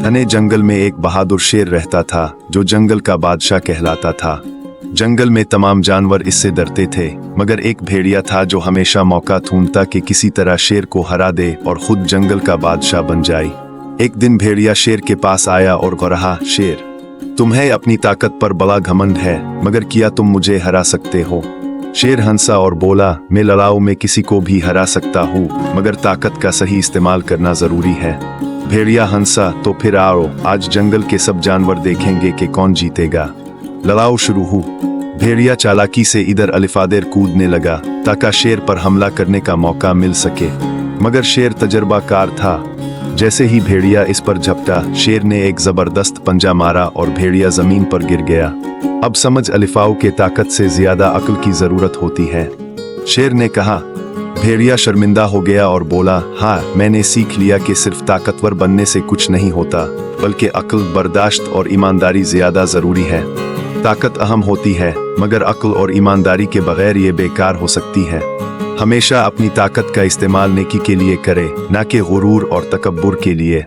घने जंगल में एक बहादुर शेर रहता था जो जंगल का बादशाह कहलाता था। जंगल में तमाम जानवर इससे डरते थे, मगर एक भेड़िया था जो हमेशा मौका ढूंढता कि किसी तरह शेर को हरा दे और खुद जंगल का बादशाह बन जाए। एक दिन भेड़िया शेर के पास आया और कहा, शेर, तुम्हें अपनी ताकत पर बड़ा घमंड है, मगर क्या तुम मुझे हरा सकते हो? शेर हंसा और बोला, मैं लड़ाई में किसी को भी हरा सकता हूँ, मगर ताकत का सही इस्तेमाल करना जरूरी है। भेड़िया हंसा, तो फिर आओ, आज जंगल के सब जानवर देखेंगे कि कौन जीतेगा। लड़ाई शुरू हुई। भेड़िया चालाकी से इधर अलिफादेर कूदने लगा ताकि शेर पर हमला करने का मौका मिल सके, मगर शेर तजर्बाकार था। जैसे ही भेड़िया इस पर झपटा, शेर ने एक जबरदस्त पंजा मारा और भेड़िया जमीन पर गिर गया। अब समझ, अलिफाओं के ताकत से ज्यादा अक्ल की जरूरत होती है, शेर ने कहा। भेड़िया शर्मिंदा हो गया और बोला, हाँ, मैंने सीख लिया कि सिर्फ ताकतवर बनने से कुछ नहीं होता, बल्कि अक्ल, बर्दाश्त और ईमानदारी ज्यादा जरूरी है। ताकत अहम होती है, मगर अक्ल और ईमानदारी के बगैर ये बेकार हो सकती है। हमेशा अपनी ताकत का इस्तेमाल नेकी के लिए करे, ना कि गुरूर और तकब्बुर के लिए।